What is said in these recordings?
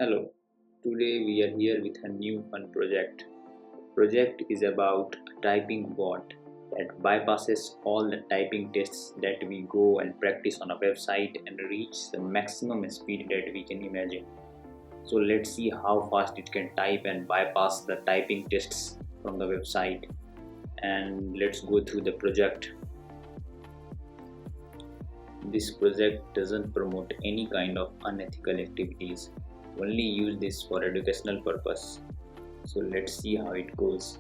Hello, today we are here with a new fun project. The project is about a typing bot that bypasses all the typing tests that we go and practice on a website and reach the maximum speed that we can imagine. So let's see how fast it can type and bypass the typing tests from the website. And let's go through the project. This project doesn't promote any kind of unethical activities, only use this for educational purpose. So let's see how it goes.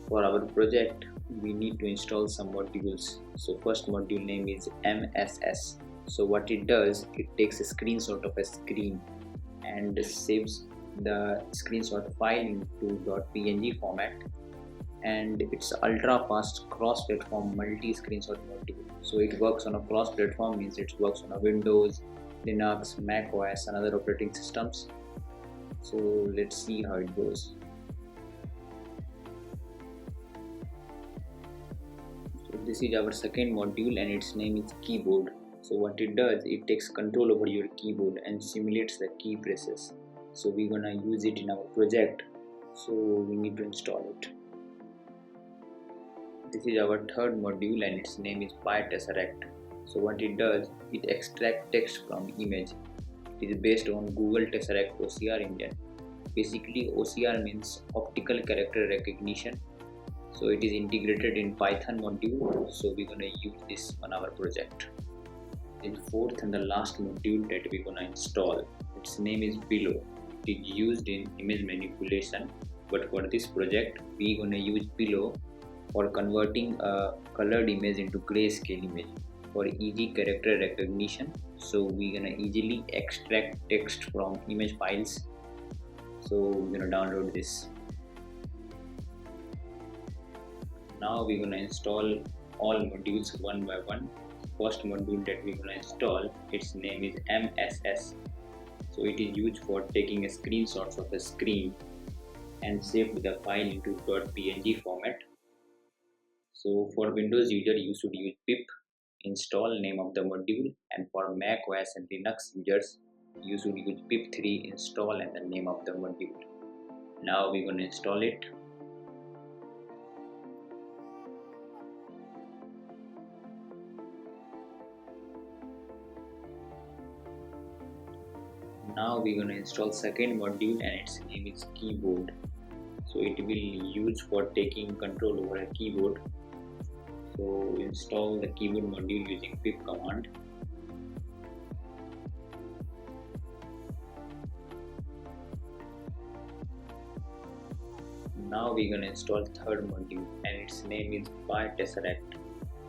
For our project, we need to install some modules. So first module name is MSS. So what it does, it takes a screenshot of a screen and saves the screenshot file into .png format, and it's ultra fast cross-platform multi-screenshot module. So it works on a cross-platform, means it works on a Windows, Linux, Mac OS and other operating systems. So let's see how it goes. So this is our second module and its name is keyboard. So what it does, it takes control over your keyboard and simulates the key presses. So we're gonna use it in our project, so we need to install it. This is our third module and its name is tesseract. So what it does, it extracts text from image. It is based on Google Tesseract OCR engine. Basically OCR means optical character recognition. So it is integrated in Python module, so we're gonna use this on our project. The fourth and the last module that we're gonna install, its name is below. It is used in image manipulation, but for this project we're gonna use below for converting a colored image into grayscale image for easy character recognition. So we're gonna easily extract text from image files. So we're gonna download this. Now we're gonna install all modules one by one. First module that we're gonna install, its name is MSS. So it is used for taking a screenshots of a screen and save the file into .png format. So for Windows user, you should use pip install name of the module, and for Mac OS and Linux users, you should use pip3 install and the name of the module. Now we're going to install it. Now we're going to install second module and its name is keyboard. So it will use for taking control over a keyboard. So install the keyboard module using pip command. Now we're going to install third module and its name is tesseract.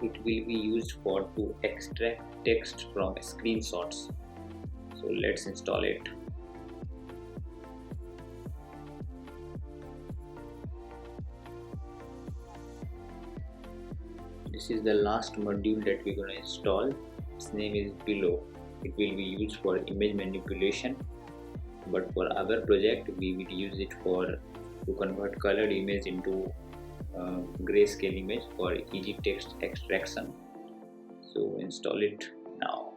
It will be used for to extract text from screenshots. So let's install it. This is the last module that we're going to install. Its name is below. It will be used for image manipulation, but for our project we will use it to convert colored image into grayscale image for easy text extraction. So install it now.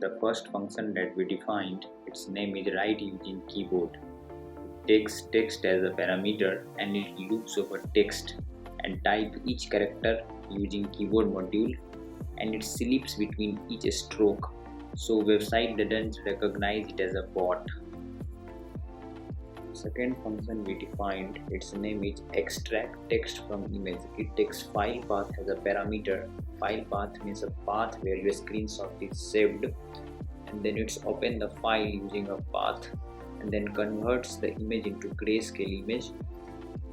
The first function that we defined, its name is write using keyboard. It takes text as a parameter and it loops over text and type each character using keyboard module, and it sleeps between each stroke, so website doesn't recognize it as a bot. Second function we defined, its name is extract text from image. It takes file path as a parameter. File path means a path where your screenshot is saved, and then it's open the file using a path, and then converts the image into grayscale image,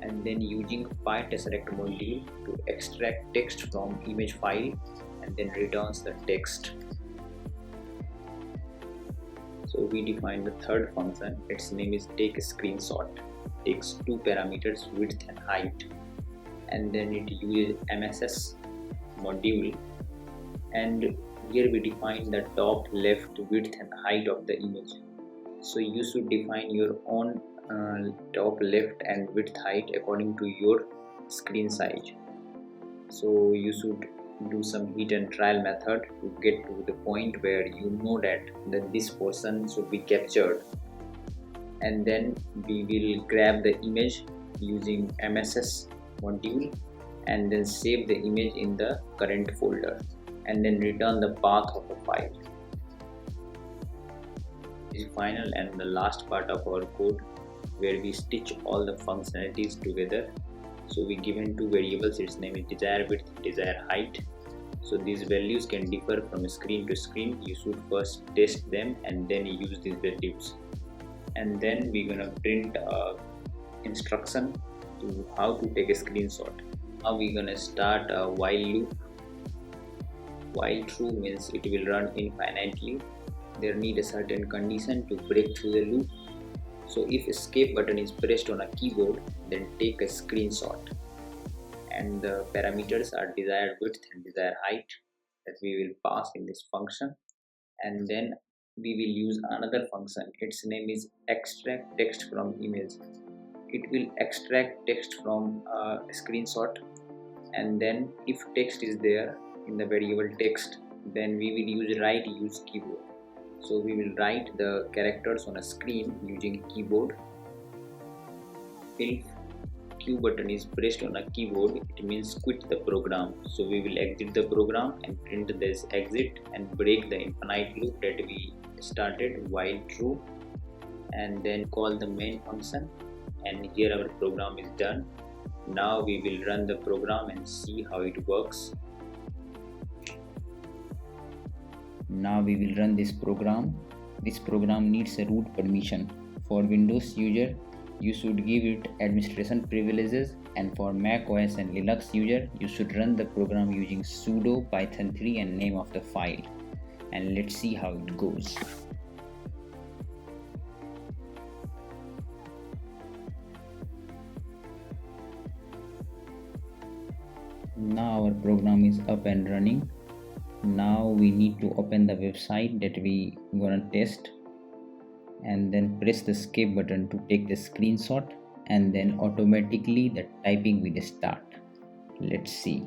and then using tesseract module to extract text from image file, and then returns the text. So we define the third function. Its name is take screenshot. Takes two parameters, width and height, and then it uses MSS module, and here we define the top, left, width and height of the image. So you should define your own top, left and width height according to your screen size. So you should do some hit and trial method to get to the point where you know that this portion should be captured, and then we will grab the image using MSS module and then save the image in the current folder, and then return the path of the file. This is final and the last part of our code, where we stitch all the functionalities together. So we given two variables, its name is desired width, desired height. So these values can differ from screen to screen. You should first test them and then use these values, and then we're gonna print instruction to how to take a screenshot. Now we're gonna start a while loop. While true means it will run infinitely. There need a certain condition to break through the loop. So if escape button is pressed on a keyboard, then take a screenshot, and the parameters are desired width and desired height that we will pass in this function. And then we will use another function. Its name is extract text from image. It will extract text from a screenshot, and then if text is there in the variable text, then we will use write use keyboard. So we will write the characters on a screen using keyboard. If Q button is pressed on a keyboard, it means quit the program. So we will exit the program and print this exit and break the infinite loop that we started while true, and then call the main function, and here our program is done. Now we will run the program and see how it works. Now we will run this program. This program needs a root permission. For Windows user, you should give it administration privileges, and for Mac OS and Linux user, you should run the program using sudo python3 and name of the file. And let's see how it goes. Now our program is up and running. Now we need to open the website that we gonna test, and then press the escape button to take the screenshot, and then automatically the typing will start. Let's see.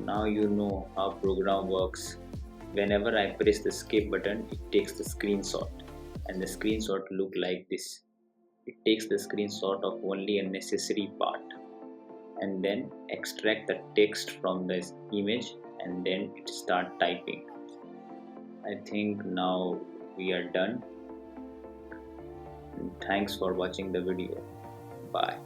Now you know how program works. Whenever I press the escape button, it takes the screenshot, and the screenshot look like this. It takes the screenshot of only a necessary part, and then extract the text from this image, and then it start typing. I think now we are done. And thanks for watching the video. Bye.